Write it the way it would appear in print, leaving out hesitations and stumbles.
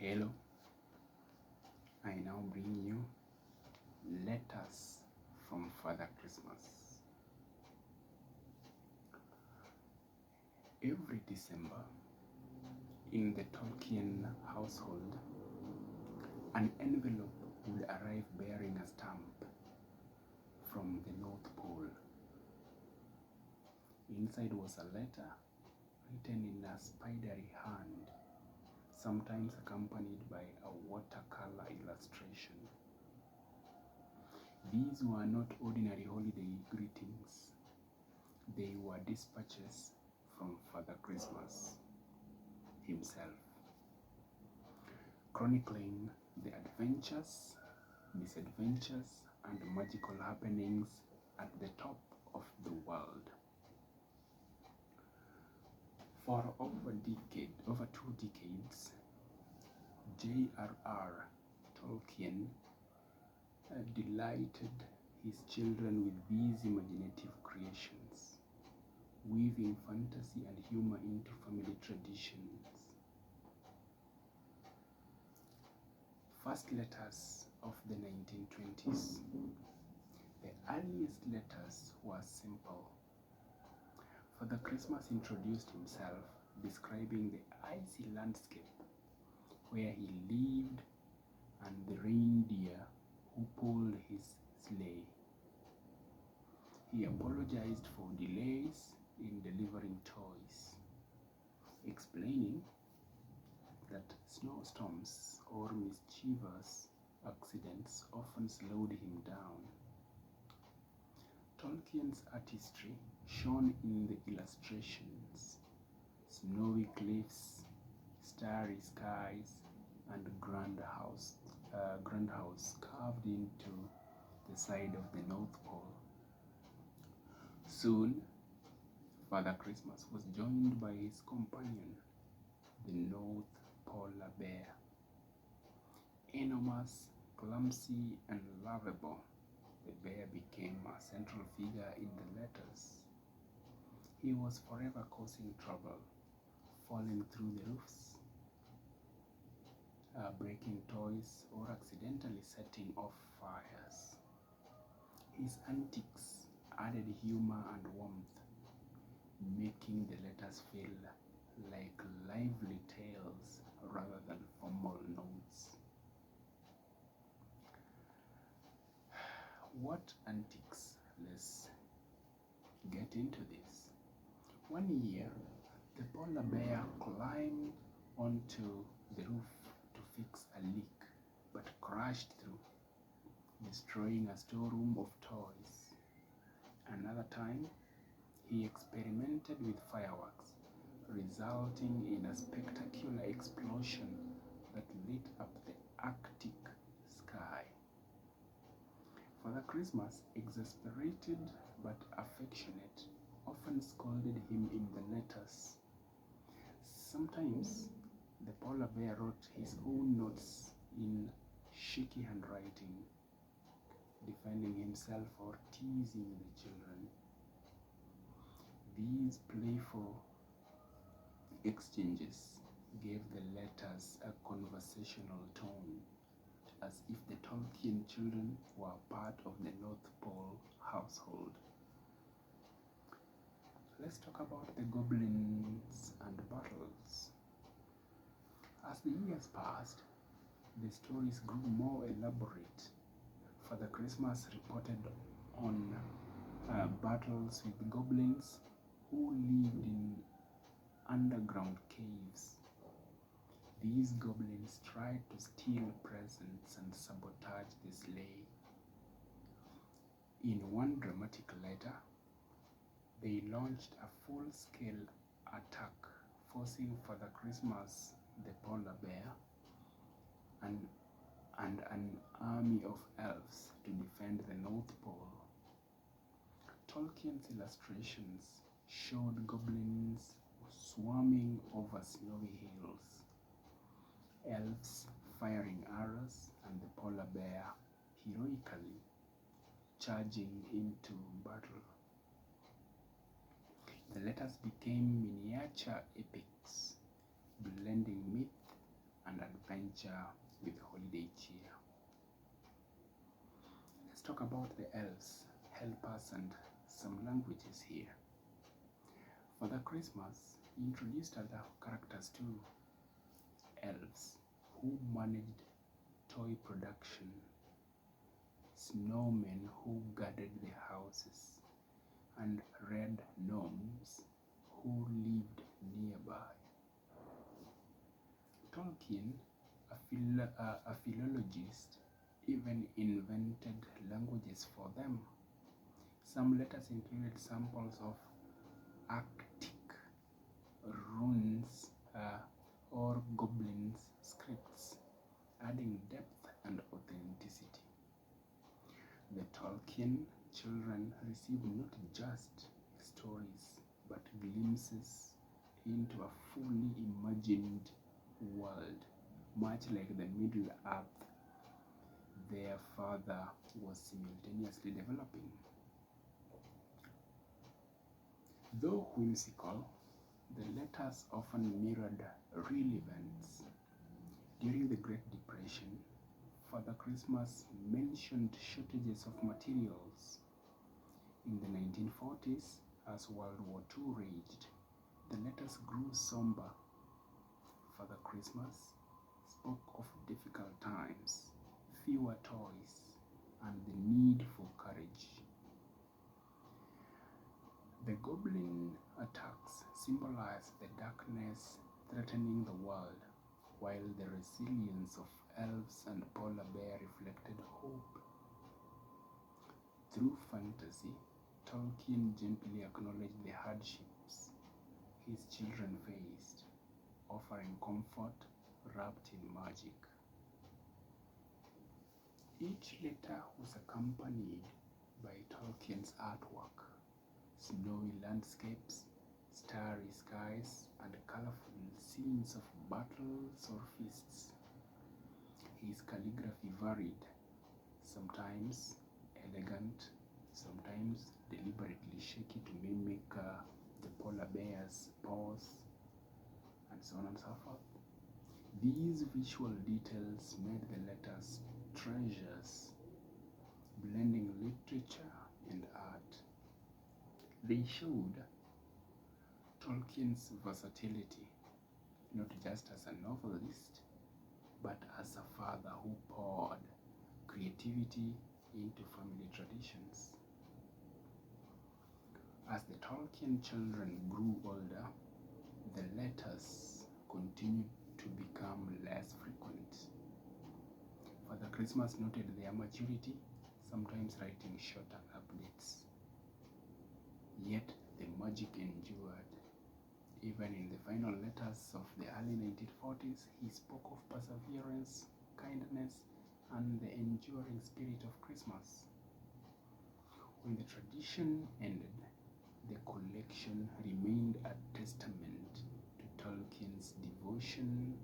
Hello, I now bring you letters from Father Christmas. Every December, in the Tolkien household, an envelope would arrive bearing a stamp from the North Pole. Inside was a letter written in a spidery hand, sometimes accompanied by a watercolor illustration. These were not ordinary holiday greetings. They were dispatches from Father Christmas himself, chronicling the adventures, misadventures, and magical happenings at the top of the world. For over 2 decades, J.R.R. Tolkien delighted his children with these imaginative creations, weaving fantasy and humor into family traditions. First letters of the 1920s. The earliest letters were simple. Father Christmas introduced himself, describing the icy landscape where he lived and the reindeer who pulled his sleigh. He apologized for delays in delivering toys, explaining that snowstorms or mischievous accidents often slowed him down. Tolkien's artistry shone in the illustrations: snowy cliffs, starry skies, and grand house carved into the side of the North Pole. Soon, Father Christmas was joined by his companion, the North Polar Bear. Enormous, clumsy, and lovable, the bear became a central figure in the letters. He was forever causing trouble, falling through the roofs, breaking toys, or accidentally setting off fires. His antics added humor and warmth, making the letters feel like lively tales rather than formal notes. What antics? Let's get into this. One year, the polar bear climbed onto the roof to fix a leak, but crashed through, destroying a storeroom of toys. Another time, he experimented with fireworks, resulting in a spectacular explosion that lit up the Arctic sky. Father Christmas, exasperated but affectionate, often scolded him in the letters. Sometimes, the polar bear wrote his own notes in shaky handwriting, defending himself or teasing the children. These playful exchanges gave the letters a conversational tone, as if the Tolkien children were part of the North Pole household. Let's talk about the goblins and battles. As the years passed, the stories grew more elaborate. Father Christmas reported on battles with goblins who lived in underground caves. These goblins tried to steal presents and sabotage the sleigh. In one dramatic letter, they launched a full-scale attack, forcing Father Christmas, the polar bear, and an army of elves to defend the North Pole. Tolkien's illustrations showed goblins swarming over snowy hills, elves firing arrows, and the polar bear heroically charging into battle. The letters became miniature epics, blending myth and adventure. adventure with holiday cheer. Let's talk about the elves, helpers, and some languages here. Father Christmas introduced other characters too. Elves, who managed toy production, snowmen who guarded the houses, and red gnomes who lived nearby. Tolkien, a philologist, even invented languages for them. Some letters included samples of Arctic runes or goblins scripts, adding depth and authenticity. The Tolkien children received not just stories but glimpses into a fully imagined world, much like the Middle Earth their father was simultaneously developing. Though whimsical, the letters often mirrored real events. During the Great Depression, Father Christmas mentioned shortages of materials. In the 1940s, as World War II raged, the letters grew somber. Father Christmas spoke of difficult times, fewer toys, and the need for courage. The goblin attacks symbolize the darkness threatening the world, while the resilience of elves and polar bear reflected hope. Through fantasy, Tolkien gently acknowledged the hardships his children faced, offering comfort wrapped in magic. Each letter was accompanied by Tolkien's artwork, snowy landscapes, starry skies, and colorful scenes of battles or feasts. His calligraphy varied, sometimes elegant, sometimes deliberately shaky to mimic the polar bear's paws, and so on and so forth. These visual details made the letters treasures, blending literature and art. They showed Tolkien's versatility, not just as a novelist, but as a father who poured creativity into family traditions. As the Tolkien children grew older, the letters continued to become less frequent. Father Christmas noted their maturity, sometimes writing shorter updates. Yet the magic endured. Even in the final letters of the early 1940s, he spoke of perseverance, kindness, and the enduring spirit of Christmas. When the tradition ended, the collection remained a testament to Tolkien's devotion